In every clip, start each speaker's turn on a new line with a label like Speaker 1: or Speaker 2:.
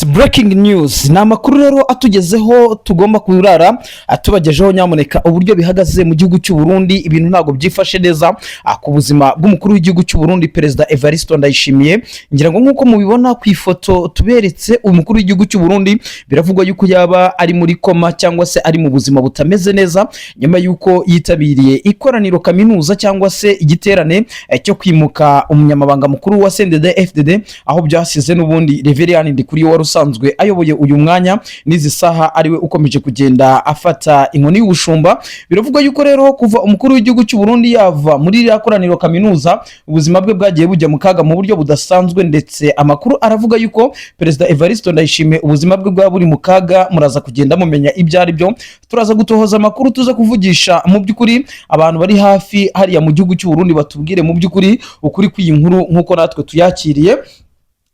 Speaker 1: Yes, breaking news ni amakuru rero atugezeho tugomba kurara atubagejeho nyamuneka uburyo bihagaze mu gihugu cy'u Burundi. Ibintu ntago byifashe neza ku buzima bw'umukuru w'igihugu cy'u Burundi Perezida Evariste Ndayishimiye. Ngira ngo nkuko mubibona ku ifoto tuberetse umukuru w'igihugu cy'u Burundi, biravugwa yuko yaba ari muri koma cyangwa se ari mu buzima butameze neza nyuma yuko yitabiriye ikoraniro kaminuza cyangwa se igiterane cyo kwimuka umunyamabanga mukuru wa CNDD-FDD, aho byasize n'ubundi Reverien Ndikuriyo wari usanzwe ayoboye uyu mwanya n'izi saha ariwe ukomeje kugenda afata inkoni y'ubushumba. Biravugwa yuko rero kuva umukuru w'igihugu cy'u Burundi yava muri iriya koraniro kaminuza, ubuzima bwe bwagiye bujya mu kaga mu buryo budasanzwe, ndetse amakuru aravuga yuko Perezida Evariste Ndayishimiye ubuzima bwe bwa buri mu kaga. Muraza kugenda mumenya ibyo ari byo, turaza gutohoza amakuru tuza kuvugisha mu by'ukuri abantu bari hafi hariya mu gihugu cy'u Burundi batubwire mu by'ukuri ukuri kw'iyi nkuru nkuko natwe tuyakiriye.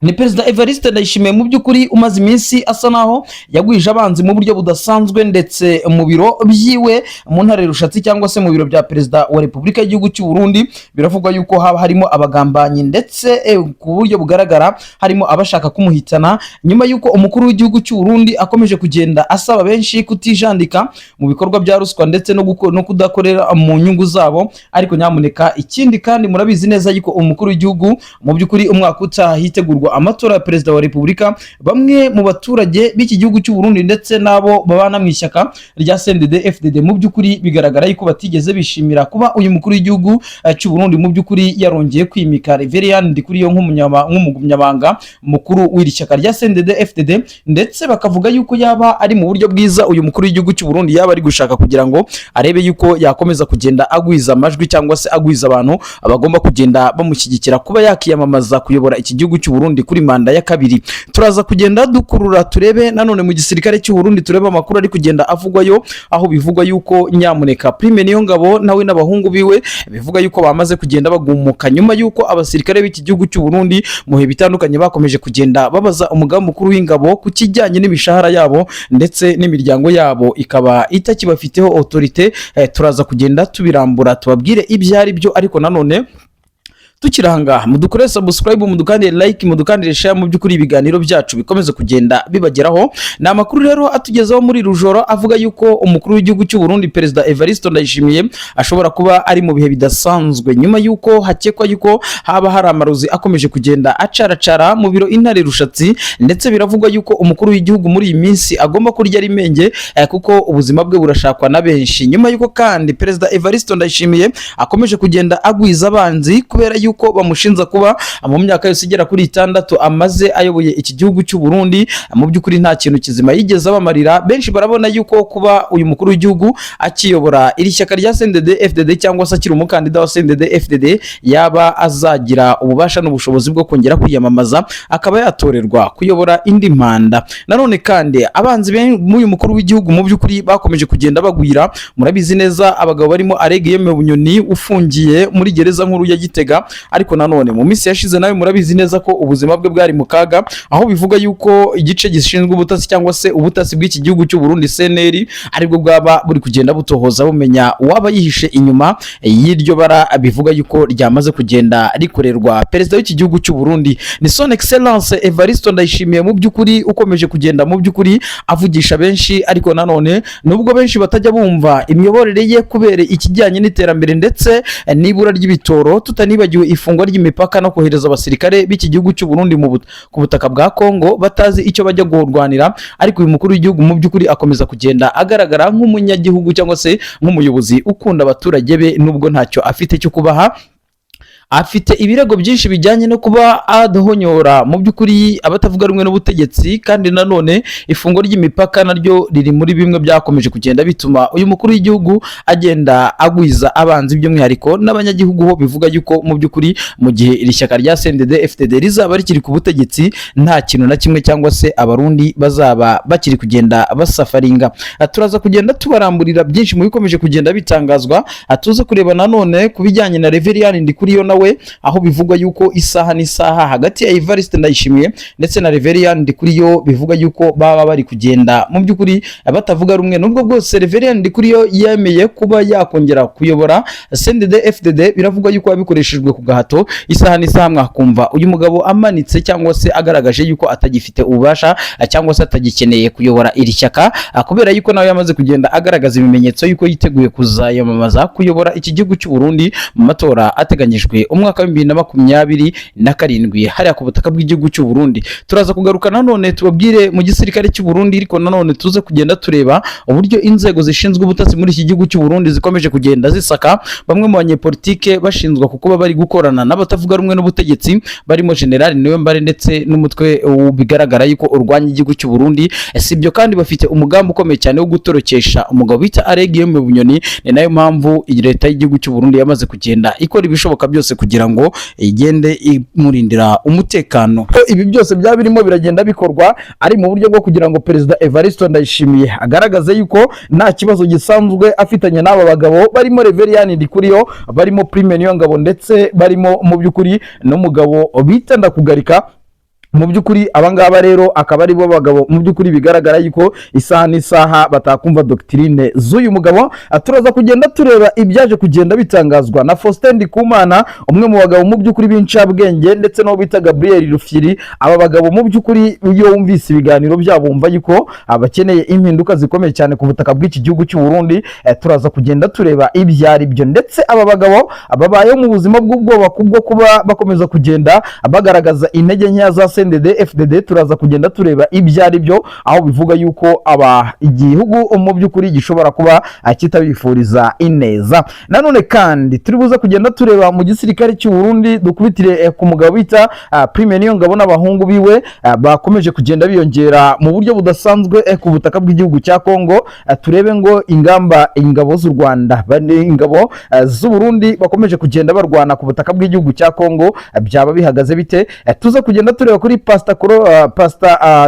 Speaker 1: Ni Perezida Evariste Ndayishimiye mu by'ukuri umaze iminsi asa naho yagwije abanzi mu buryo budasanzwe, ndetse mu biro byiwe mu ntare rushatsi cyangwa se mu biro bya Perezida wa Repubulika y'igihugu cy'u Burundi, biravugwa yuko haba harimo abagambanyi ndetse ku buryo bugaragara harimo abashaka kumuhitana, nyuma yuko umukuru w'igihugu cy'u Burundi akomeje kugenda asaba benshi kutijandika mu bikorwa bya ruswa ndetse no kudakorera mu nyungu zabo. Ariko nyamuneka ikindi kandi murabizi neza yuko umukuru w'igihugu mu by'ukuri umwaka utaha hitegurwa amatora ya Perezida wa Repubulika. Bamwe mu baturage b'iki gihugu cy'u Burundi ndetse nabo babana mu ishyaka rya CNDD-FDD mu by'ukuri bigaragara yuko batigeze bishimira kuba uyu mukuru w'igihugu cy'u Burundi mu by'ukuri yarongeye kwimika Reverien Ndikuriyo nk'umunyamabanga mukuru w'iri shyaka rya CNDD-FDD, ndetse bakavuga yuko yaba ari mu buryo bwiza uyu mukuru w'igihugu cy'u Burundi yaba ari gushaka kugira ngo arebe yuko yakomeza kugenda agwiza amajwi cyangwa se agwiza abantu abagomba kugenda bamushyigikira kuba yakiyamamaza kuyobora iki gihugu cy'u Burundi kuri manda ya kabiri. Turaza kugenda dukurura turebe nanone mu gisirikare cy'u Burundi, turebe amakuru ari kugenda avugwayo, aho bivugwa yuko nyamuneka Prime Niyongabo nawe n'abahungu biwe bivuga yuko bamaze kugenda bagumuka nyuma yuko abasirikare b'iki gihugu cy'u Burundi mu bihe bitandukanye bakomeje kugenda babaza umugaba mukuru w'ingabo ku kijyanye n'imishahara yabo ndetse n'imiryango yabo ikaba itakibafiteho autorite. Turaza kugenda tubirambura tubabwire ibyo ari byo, ariko nanone tukiranga mudukore subscribe, mudukandire like, mudukandire share, mu by'ukuri ibiganiro byacu bikomeze kugenda bibageraho. Na makuru rero atugezaho muri rujoro avuga yuko umukuru w'igihugu cy'u Burundi Perezida Evariste Ndayishimiye ashobora kuba ari mu bihe bidasanzwe nyuma yuko hakekwa yuko haba hari amarozi akomeje kugenda acaracara mu biro intare rushatsi, ndetse biravugwa yuko umukuru w'igihugu muri iyi minsi agomba kurya ari menge kuko ubuzima bwe burashakwa na benshi, nyuma yuko kandi Perezida Evariste Ndayishimiye akomeje kugenda agwiza abanzi kubera yuko bamushinza kuba mu myaka yose igera kuri 6 amaze ayoboye iki gihugu cy'u Burundi mu by'ukuri nta kintu kizima yigeze abamarira. Benshi barabona yuko kuba uyu mukuru w'igihugu akiyobora iri shyaka rya CNDD-FDD cyangwa se akiri umukandida wa CNDD-FDD yaba azagira ububasha n'ubushobozi bwo kongera kwiyamamaza akaba yatorerwa kuyobora indi manda. Nanone kandi abanzi b'uyu mukuru w'igihugu mu by'ukuri bakomeje kugenda bagwira. Murabizi neza abagabo barimo Aregiyeme Bunyoni ufungiye muri gereza nkuru ya Gitega, ariko nanone mu minsi yashize nawe murabizi neza ko ubuzima bwe bwari mu kaga, aho bivuga yuko igice gishinzwe ubutasi cyangwa se ubutasi bw'iki gihugu cy'u Burundi CNL aribwo bwaba buri kugenda butohoza bumenya uwaba yihishe inyuma y'iryo bara bivuga yuko ryamaze kugenda rikorerwa Perezida w'iki gihugu cy'u Burundi. Ni Son Excellence Evariste Ndayishimiye mu by'ukuri ukomeje kugenda mu by'ukuri avugisha benshi, ariko nanone nubwo benshi batajya bumva imiyoborere ye kubera ikijyanye n'iterambere ndetse n'ibura ry'ibitoro, tutanibagiwe ifungwa ry'imipaka no kohereza abasirikare b'iki gihugu cy'u Burundi ku butaka bwa Kongo batazi icyo bajya guhurwanira. Ariko uyu mukuru w'igihugu mu by'ukuri akomeza kugenda agaragara nk'umunyagihugu cyangwa se nk'umuyobozi ukunda abaturage be, nubwo ntacyo afite cyo kubaha. Afite ibirego byinshi bijyanye no kuba adahonyora mu by'ukuri abatavuga rumwe n'ubutegetsi, kandi nanone ifungwa ry'imipaka naryo riri muri bimwe byakomeje kugenda bituma uyu mukuru w'igihugu agenda agwiza abanzi, by'umwihariko n'abanyagihugu ho bivuga yuko mu by'ukuri mu gihe iri shyaka rya CNDD-FDD rizaba rikiri ku butegetsi nta kintu na kimwe cyangwa se abarundi bazaba bakiri kugenda basafaringa. Turaza kugenda tubaramburira byinshi mu bikomeje kugenda bitangazwa. Tuza kureba nanone ku bijyanye na Reverien Ndikuriyo nawe nawe, aho bivugwa yuko isaha n'isaha hagati ya Evariste Ndayishimiye ndetse na Reverien Ndikuriyo bivuga yuko baba bari kugenda mu by'ukuri batavuga rumwe, nubwo bwose Reverien Ndikuriyo yemeye kuba yakongera kuyobora CNDD FDD. Biravugwa yuko yabikoreshejwe ku gahato, isaha n'isaha mwakumva uyu mugabo amanitse cyangwa se agaragaje yuko atagifite ububasha cyangwa se atagikeneye kuyobora iri shyaka, kubera yuko nawe yamaze kugenda agaragaza ibimenyetso yuko yiteguye kuzayamamaza kuyobora iki gihugu cy'u Burundi mu matora ateganyijwe umwaka wa 2027 hariya ku butaka bw'igihugu cy'u Burundi. Turaza kugaruka nanone tubabwire mu gisirikare cy'u Burundi, ariko nanone tuze kugenda tureba uburyo inzego zishinzwe ubutasi muri iki gihugu cy'u Burundi zikomeje kugenda zisaka bamwe mu banyepolitike bashinzwa kuko bari gukorana n'abatavuga rumwe n'ubutegetsi, barimo General Niyombare ndetse n'umutwe bigaragara yuko urwanya igihugu cy'u Burundi. Si ibyo kandi bafite umugambi ukomeye cyane wo gutorokesha umugabo bita Aregiye mu Bunyoni. Ni nayo mpamvu leta y'igihugu cy'u Burundi yamaze kugenda ikora ibishoboka byose kugira ngo igende imurindira umutekano. Ibi byose byaba birimo biragenda bikorwa ari mu buryo bwo kugira ngo Perezida Evariste Ndayishimiye agaragaze yuko nta kibazo gisanzwe afitanye n'aba bagabo barimo Reverien Ndikuriyo, barimo Prime Niyongabo ndetse barimo mu by'ukuri n'umugabo bita Ndakugarika. Mu by'ukuri abangaba rero akaba ari bo bagabo mu by'ukuri bigaragara yuko isaha n'isaha batakumva doctrine z'uyu mugabo. Turaza kugenda tureba ibyaje kugenda bitangazwa na Faustin Ndikumana, umwe mu bagabo mu by'ukuri b'incabwenge, ndetse no bita Gabriel Rufyiri. Aba bagabo mu by'ukuri iyo wumvise ibiganiro byabo wumva yuko abakeneye impinduka zikomeye cyane ku butaka bw'iki gihugu cy'u Burundi. Turaza kugenda tureba ibyari byo, ndetse aba bagabo babayeho mu buzima bw'ubwoba kubwo kuba bakomeza kugenda bagaragaza intege nkeya za CNDD FDD. Turaza kugenda tureba ibyari byo, aho bivuga yuko igihugu mu by'ukuri gishobora kuba kitabifuriza ineza. Nanone kandi turi buze kugenda tureba mu gisirikare cy'u Burundi, dukubitire ku mugabo bita Prime Niyongabo n'abahungu biwe bakomeje kugenda biyongera mu buryo budasanzwe ku butaka bw'igihugu cya Kongo. Turebe ngo ingabo z'u Rwanda, ingabo z'u Burundi bakomeje kugenda barwana ku butaka bw'igihugu cya Kongo, byaba bihagaze bite? Tuza kugenda tureba kuri Pastor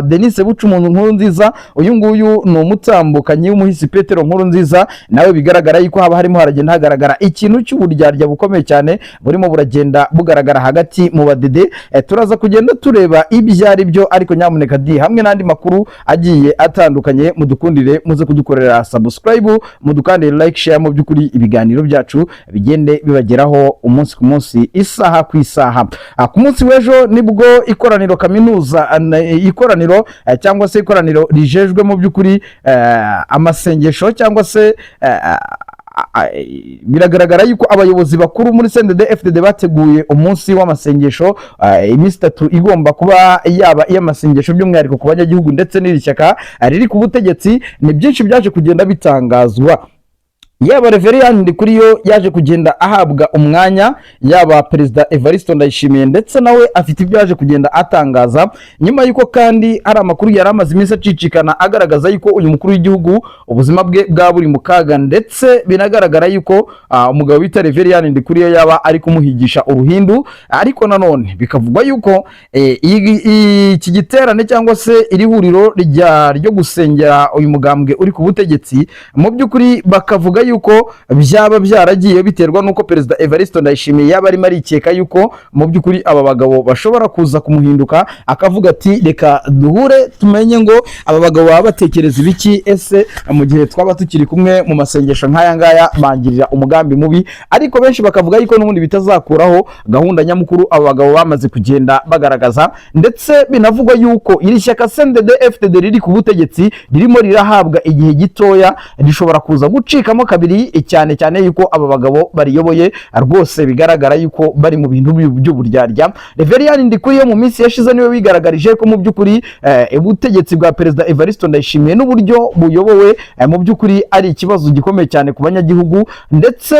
Speaker 1: Denis Bucumuntu Nkurunziza. Uyu nguyu ni umutambukanyi w'umuhisi Petero Nkurunziza, nawe bigaragara yuko haba harimo haragenda hagaragara ikintu cy'uburyarya bukomeye cyane burimo buragenda bugaragara hagati mu badede. Turaza kugenda tureba ibyari byo, ariko nyamuneka hamwe n'andi makuru agiye atandukanye mudukundire muze kudukorera subscribe, mudukandire like, share, mu by'ukuri ibiganiro byacu bigende bibageraho umunsi ku munsi, isaha ku isaha. Ku munsi w'ejo nibwo ikoraniro kaminuza, ikoraniro cyangwa se ikoraniro rijejwe mu by'ukuri amasengesho cyangwa se biragaragara yuko abayobozi bakuru muri CNDD FDD bateguye umunsi w'amasengesho, iminsi 3 igomba kuba yaba iy'amasengesho by'umwihariko ku banyagihugu ndetse n'iri shyaka riri ku butegetsi. Ni byinshi byaje kugenda bitangazwa, yaba Reverien Ndikuriyo yaje kugenda ahabwa umwanya, yaba Perezida Evariste Ndayishimiye ndetse nawe afite ibyo yaje kugenda atangaza, nyuma yuko kandi ari amakuru yari amaze iminsi acicikana agaragaza yuko uyu mukuru w'igihugu ubuzima bwe bwa buri mu kaga, ndetse binagaragara yuko umugabo bita Reverien Ndikuriyo yaba ari kumuhigisha uruhindu. Ariko nanone bikavugwa yuko iki giterane cyangwa se iri huriro ryo gusengera uyu mugambwe uri ku butegetsi, mu by'ukuri bakavuga yuko byaba byaragiye biterwa nuko Perezida Evariste Ndayishimiye yaba arimo arikeka yuko mu by'ukuri aba bagabo bashobora kuza kumuhinduka, akavuga ati reka duhure tumenye ngo aba bagabo baba batekereza ibiki, ese mu gihe twaba tukiri kumwe mu masengesho nk'aya ngaya bangirira umugambi mubi. Ariko benshi bakavuga yuko n'ubundi bitazakuraho gahunda nyamukuru aba bagabo bamaze kugenda bagaragaza, ndetse binavugwa yuko iri shyaka CNDD FDD riri ku butegetsi ririmo rirahabwa igihe gitoya, rishobora kuza gucikamo kabiri, cyane cyane yuko aba bagabo bariyoboye rwose bigaragara yuko bari mu bintu by'uburyarya. Reverien Ndikuriyo mu minsi yashize niwe bigaragarije ko mu by'ukuri ubutegetsi bwa Perezida Evariste Ndayishimiye n'uburyo buyobowe mu by'ukuri ari ikibazo gikomeye cyane ku banyagihugu. Ndetse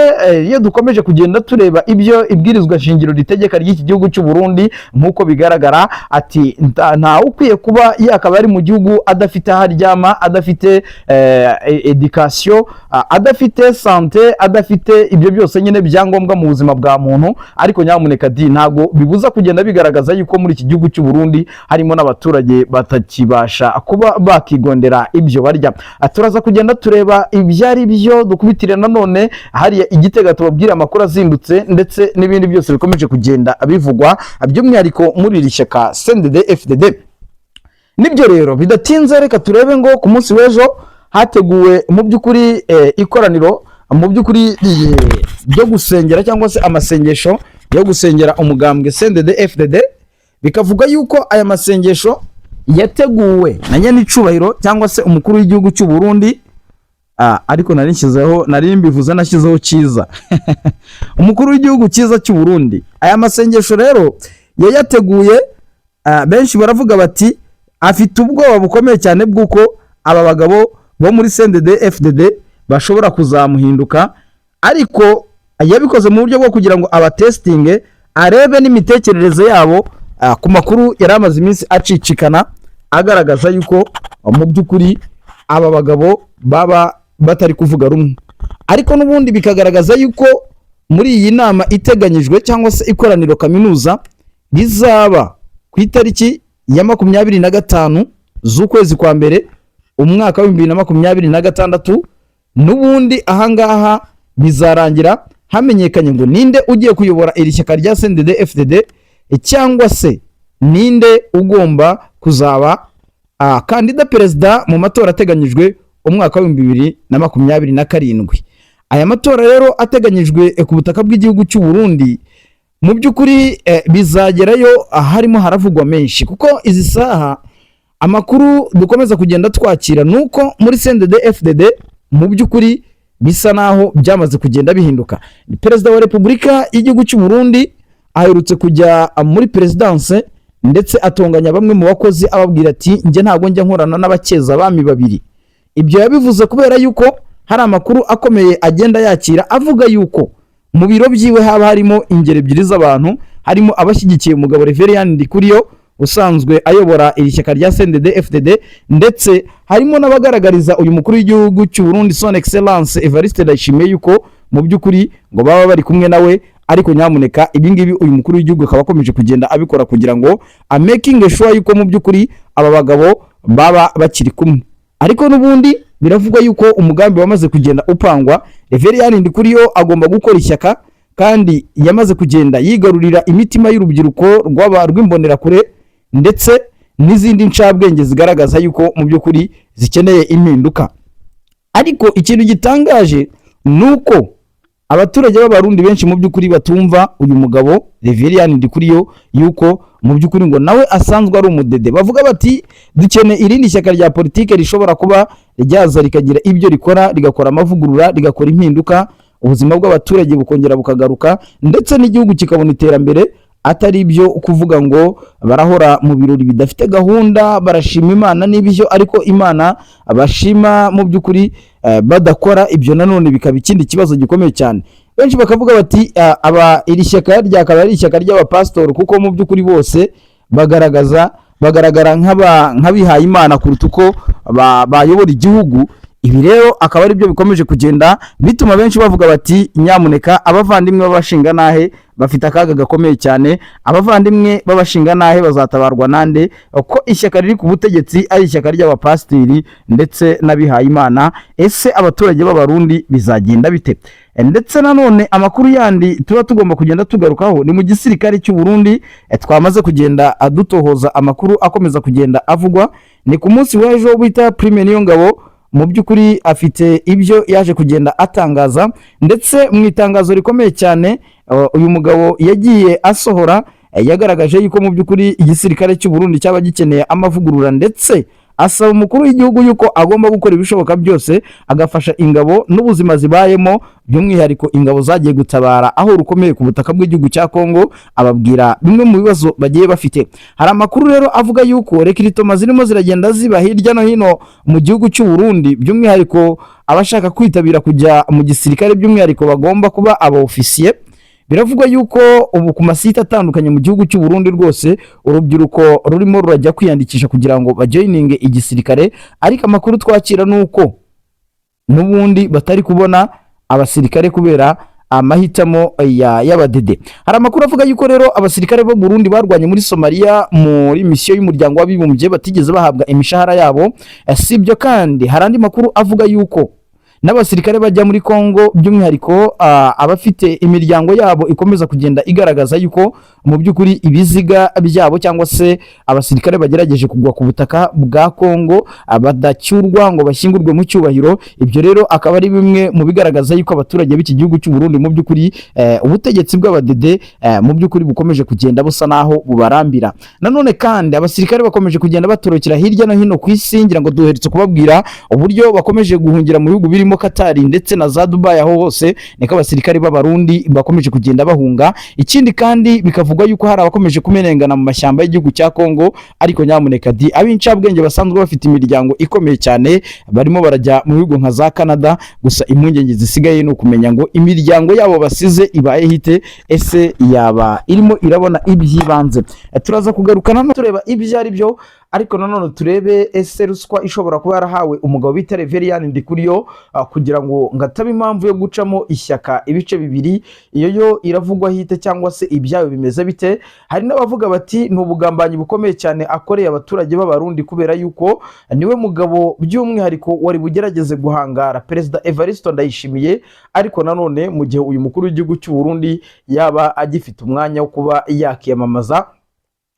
Speaker 1: iyo dukomeje kugenda tureba ibyo ibwirizwa shingiro ritegeka ry'iki gihugu cy'u Burundi, nk'uko bigaragara ati nta ukwiye kuba yakaba ari mu gihugu adafite aho aryama, adafite education, adafite adafite sante, adafite ibyo byose nyine byangombwa mu buzima bwa muntu. Ariko nyamuneka ntago bibuza kugenda bigaragaza yuko muri iki gihugu cy'u Burundi harimo n'abaturage batakibasha kuba bakigondera ibyo barya. Turaza kugenda tureba ibyari byo, dukubitire nanone hariya Igitega tubabwira amakuru azindutse ndetse n'ibindi byose bikomeje kugenda bivugwa by'umwihariko muri iri shyaka CNDD-FDD. Nibyo rero bidatinze, reka turebe ngo ku munsi w'ejo hateguwe mu by'ukuri ikoraniro mu by'ukuri byo gusengera cyangwa se amasengesho yo gusengera umugambwe CNDD-FDD. Bikavuga yuko aya masengesho yateguwe na nyanicubahiro cyangwa se umukuru w'igihugu cy'u Burundi. Ariko nari mbivuze nashyizeho cyiza umukuru w'igihugu cyiza cy'u Burundi. Aya masengesho rero yayateguye, benshi baravuga bati afite ubwoba bukomeye cyane bw'uko aba bagabo bo muri CNDD-FDD bashobora kuzamuhinduka, ariko yabikoze mu buryo bwo kugira ngo abatestinge arebe n'imitekerereze yabo ku makuru yari amaze iminsi acicikana agaragaza yuko mu by'ukuri aba bagabo baba batari kuvuga rumwe. Ariko n'ubundi bikagaragaza yuko muri iyi nama iteganyijwe cyangwa se ikoraniro kaminuza rizaba ku itariki ya 25 z'ukwezi kwa mbere umwaka wa 2026, n'ubundi ahangaha bizarangira hamenyekanye ngo ninde ugiye kuyobora iri shyaka rya CNDD-FDD cyangwa se ninde ugomba kuzaba kandida perezida mu matora ateganyijwe umwaka wa 2027. Aya matora rero ateganyijwe ku butaka bw'igihugu cy'u Burundi mu by'ukuri bizagerayo harimo haravugwa menshi, kuko izi saha amakuru dukomeza kugenda twakira nuko muri CNDD-FDD mu by'ukuri bisa naho byamaze kugenda bihinduka. Perezida wa Repubulika y'igihugu cy'u Burundi aherutse kujya muri presidence ndetse atonganya bamwe mu bakozi ababwira ati nge ntago njya nkorana n'abakeza bami babiri. Ibyo yabivuze kubera yuko hari amakuru akomeye agenda yakira avuga yuko mu biro byiwe haba harimo ingero ebyiri z'abantu, harimo abashyigikiye umugabo Reverien Ndikuriyo usanzwe ayobora iri shyaka rya CNDD-FDD, ndetse harimo n'abagaragariza uyu mukuru w'igihugu cy'u Burundi Son Excellence Evariste Ndayishimiye yuko mu by'ukuri ngo baba bari kumwe nawe. Ariko nyamuneka ibingibi uyu mukuru w'igihugu akaba akomeje kugenda abikora kugira ngo making sure yuko mu by'ukuri aba bagabo baba bakiri kumwe. Ariko n'ubundi biravugwa yuko umugambi wamaze kugenda upangwa. Reverien Ndikuriyo agomba gukora ishyaka kandi yamaze kugenda yigarurira imitima y'urubyiruko rw'imbonerakure ndetse n'izindi ncabwenge zigaragaza yuko mu by'ukuri zikeneye impinduka. Ariko ikintu gitangaje nuko abaturage b'abarundi benshi mu by'ukuri batumva uyu mugabo Reverien Ndikuriyo yuko mu by'ukuri ngo nawe asanzwe ari umudede. Bavuga bati dukeneye irindi shyaka rya politike rishobora kuba ryaza rikagira ibyo rikora, rigakora amavugurura, rigakora impinduka, ubuzima bw'abaturage bukongera bukagaruka ndetse n'igihugu kikabona iterambere, atari ibyo kuvuga ngo barahora mu birori bidafite gahunda barashima Imana n'ibyo, ariko Imana bashima mu by'ukuri badakora ibyo. Nanone bikaba ikindi kibazo gikomeye cyane. Benshi bakavuga bati iri shyaka ryakaba ari ishyaka ry'abapastori, kuko mu by'ukuri bose bagaragara nk'abihaye Imana kuruta uko bayobora igihugu. Ibi rero akaba ari byo bikomeje kugenda bituma benshi bavuga bati nyamuneka abavandimwe b'abashinga nahe bafite akaga gakomeye cyane. Abavandimwe b'abashinga nahe bazatabarwa nande ko ishyaka riri ku butegetsi ari ishyaka ry'abapasiteri ndetse n'abihaye Imana? Ese abaturage b'abarundi bizagenda bite? Ndetse nanone amakuru yandi tuba tugomba kugenda tugarukaho ni mu gisirikare cy'u Burundi. Twamaze kugenda adutohoza amakuru akomeza kugenda avugwa. Ni ku munsi w'ejo bita Prime Niyongabo mu by'ukuri afite ibyo yaje kugenda atangaza, ndetse mu itangazo rikomeye cyane uyu mugabo yagiye asohora yagaragaje yuko mu by'ukuri igisirikare cy'u Burundi cyaba gikeneye amavugurura, ndetse asaba umukuru w'igihugu yuko agomba gukora ibishoboka byose agafasha ingabo n'ubuzima zibayemo, by'umwihariko ingabo zagiye gutabara aho rukomeye ku butaka bw'igihugu cya Kongo. Ababwira bimwe mu bibazo bagiye bafite. Hari amakuru rero avuga yuko rekiritoma zirimo ziragenda ziba hirya no hino mu gihugu cy'u Burundi, by'umwihariko abashaka kwitabira kujya mu gisirikare by'umwihariko bagomba kuba aba ofisiye. Biravugwa yuko ubu ku masite atandukanye mu gihugu cy'u Burundi rwose urubyiruko rurimo rurajya kwiyandikisha kugira ngo bajoininge igisirikare, ariko amakuru twakira nuko n'ubundi batari kubona abasirikare kubera amahitamo y'abadede. Hari amakuru avuga yuko rero abasirikare bo Burundi barwanye muri Somalia muri misiyo y'umuryango w'abibumbye batigeze bahabwa imishahara yabo. Si ibyo kandi hari andi makuru avuga yuko n'abasirikare bajya muri Kongo by'umwihariko abafite imiryango yabo ikomeza kugenda igaragaza yuko mu by'ukuri ibiziga byabo cyangwa se abasirikare bagerageje kugwa ku butaka bwa Kongo badacyurwa ngo bashyingurwe mu cyubahiro. Ibyo rero akaba ari bimwe mu bigaragaza yuko abaturage b'iki gihugu cy'u Burundi mu by'ukuri ubutegetsi bw'abadede mu by'ukuri bukomeje kugenda busa naho bubarambira. Nanone kandi abasirikare bakomeje kugenda batorokera hirya no hino ku isi, ngira ngo duheretse kubabwira uburyo bakomeje guhungira mu bihugu birimo Katari ndetse na za Dubai. Aho hose niko abasirikare b'abarundi bakomeje kugenda bahunga. Ikindi kandi bikavugwa yuko hari abakomeje kumenengana mu mashyamba y'igihugu cya Kongo, ariko nyamuneka di ab'incabwenge basanzwe bafite imiryango ikomeye cyane barimo barajya mu bihugu nka za Canada. Gusa impungenge zisigaye ni ukumenya ngo imiryango yabo basize ibaye hite, ese yaba irimo irabona ibyibanze. Turaza kugarukana no tureba ibyo ari byo, ariko nanone turebe ese ruswa ishobora kuba yarahawe umugabo bita Reverien Ndikuriyo kugira ngo ngataba impamvu yo gucamo ishyaka ibice bibiri, iyo yo iravugwa hite cyangwa se ibyayo bimeze bite. Hari n'abavuga bati ni ubugambanyi bukomeye cyane akoreye abaturage b'abarundi kubera yuko niwe mugabo by'umwihariko wari bugerageze guhangara Perezida Evariste Ndayishimiye, ariko nanone mu gihe uyu mukuru w'igihugu cy'u Burundi yaba agifite umwanya wo kuba yakiyamamaza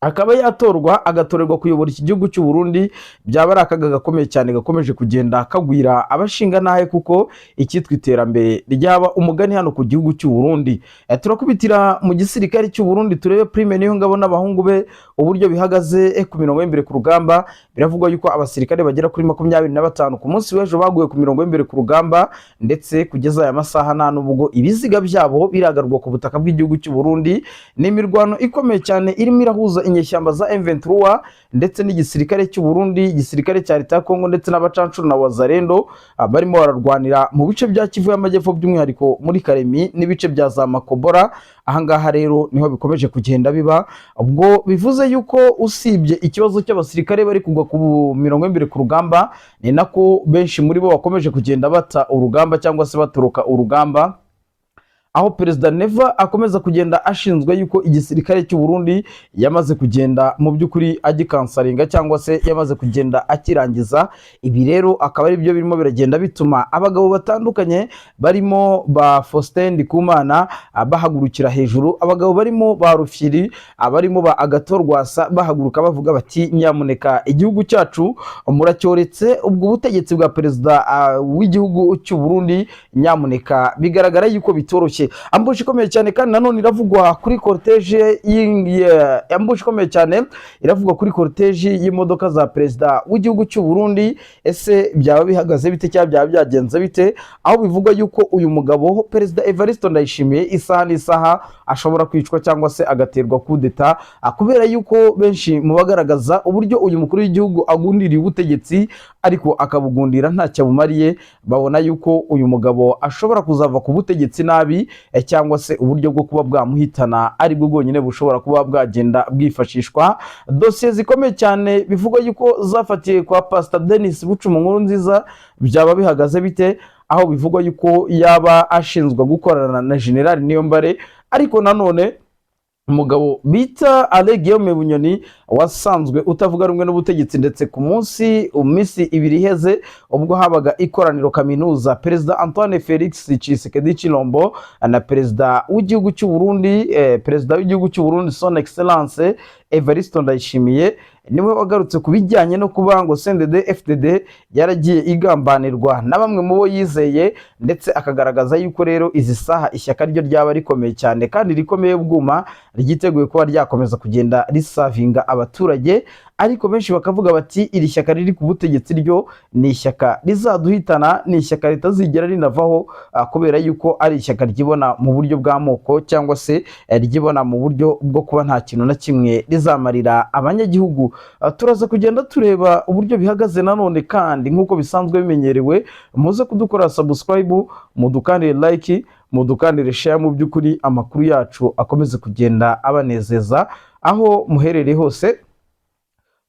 Speaker 1: akaba yatorwa agatorerwa kuyobora iki gihugu cy'u Burundi, byaba ari akaga gakomeye cyane gakomeje kugenda kagwira abashinga nahe, kuko icyitwa iterambere ryaba umugani hano ku gihugu cy'u Burundi. Turakubitira mu gisirikare cy'u Burundi turebe Prime Niyongabo n'abahungu be uburyo bihagaze ku mirongo y'imbere ku rugamba. Biravugwa yuko abasirikare bagera kuri 25 ku munsi w'ejo baguye ku mirongo y'imbere ku rugamba, ndetse kugeza aya masaha nta nubwo ibiziga byabo biragarurwa ku butaka bw'igihugu cy'u Burundi. Ni imirwano ikomeye cyane irimo irahuza inyeshyamba za M23 ndetse n'igisirikare cy'u Burundi, igisirikare cya leta ya Kongo ndetse n'abacancuro na Wazalendo barimo bararwanira mu bice bya Kivu y'Amajyepfo by'umwihariko muri Karemi n'ibice bya za Makobora. Ahangaha rero niho bikomeje kugenda biba, ubwo bivuze yuko usibye ikibazo cy'abasirikare bari kugwa ku mirongo y'imbere ku rugamba, ni nako benshi muri bo bakomeje kugenda bata urugamba cyangwa se batoroka urugamba, aho Perezida Neva akomeza kugenda ashinzwe yuko igisirikare cy'u Burundi yamaze kugenda mu by'ukuri agikansaringa cyangwa se yamaze kugenda akirangiza. Ibi rero akaba ari byo birimo biragenda bituma abagabo batandukanye barimo ba Faustin Ndikumana bahagurukira hejuru, abagabo barimo ba Rufyiri, abarimo ba Agatorwasa bahaguruka bavuga bati nyamuneka igihugu cyacu muracyoretse, ubwo butegetsi bwa Perezida w'igihugu cy'u Burundi nyamuneka bigaragara yuko bitoroshye. Ambushi ikomeye cyane kandi nanone iravugwa kuri cortege ambushi ikomeye cyane iravugwa kuri cortege y'imodoka za Perezida w'igihugu cy'u Burundi. Ese byaba bihagaze bite cyangwa byaba byagenze bite, aho bivugwa yuko uyu mugabo Perezida Evariste Ndayishimiye isaha n'isaha ashobora kwicwa cyangwa se agaterwa kudeta, kubera yuko benshi mu bagaragaza uburyo uyu mukuru w'igihugu agundiriye ubutegetsi ariko akabugundira ntacyo bumariye, babona yuko uyu mugabo ashobora kuzava ku butegetsi nabi, cyangwa se uburyo bwo kuba bwamuhitana ari bwo bwonyine bushobora kuba bwagenda bwifashishwa. Dosiye zikomeye cyane bivugwa yuko zafatiye kwa Pastor Denis Bucuma Nkurunziza, byaba bihagaze bite, aho bivugwa yuko yaba ashinzwe gukorana na General Niyombare, ariko nanone umugabo bita Guillaume Bunyoni wasanzwe utavuga rumwe n'ubutegetsi, ndetse ku minsi ibiri iheze ubwo habaga ikoraniro kaminuza Perezida Antoine Felix Tshisekedi Chilombo na Perezida w'igihugu cy'u Burundi, Perezida w'igihugu cy'u Burundi Son Excellence Evariste Ndayishimiye, niwe wagarutse ku bijyanye no kuba ngo CNDD FDD yaragiye igambanirwa na bamwe mu bo yizeye, ndetse akagaragaza yuko rero izi saha ishyaka ryo ryaba rikomeye cyane kandi rikomeye bwuma ryiteguye kuba ryakomeza kugenda risavinga abaturage. Ariko benshi bakavuga bati iri shyaka riri ku butegetsi ryo ni ishyaka rizaduhitana, ni ishyaka ritazigera rinavaho, kubera yuko ari ishyaka ryibona mu buryo bw'amoko cyangwa se ryibona mu buryo bwo kuba nta kintu na kimwe rizamarira abanyagihugu. Turaza kugenda tureba uburyo bihagaze nanone, kandi nk'uko bisanzwe bimenyerewe muze kudukora subscribe, mudukandire like, mudukandire share, mu by'ukuri amakuru yacu akomeze kugenda abanezeza aho muherereye hose.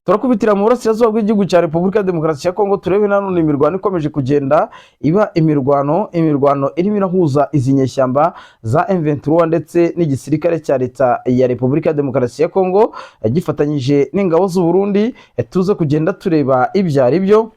Speaker 1: turakubitira mu burasirazuba bw'igihugu cya Repubulika ya Demokarasi ya Kongo. Turebe nanone imirwano ikomeje kugenda iba, imirwano irimo irahuza izi nyeshyamba za M23 ndetse n'igisirikare cya leta ya Repubulika ya Demokarasi ya Kongo gifatanyije n'ingabo z'u Burundi. Tuze kugenda tureba ibyo ari byo.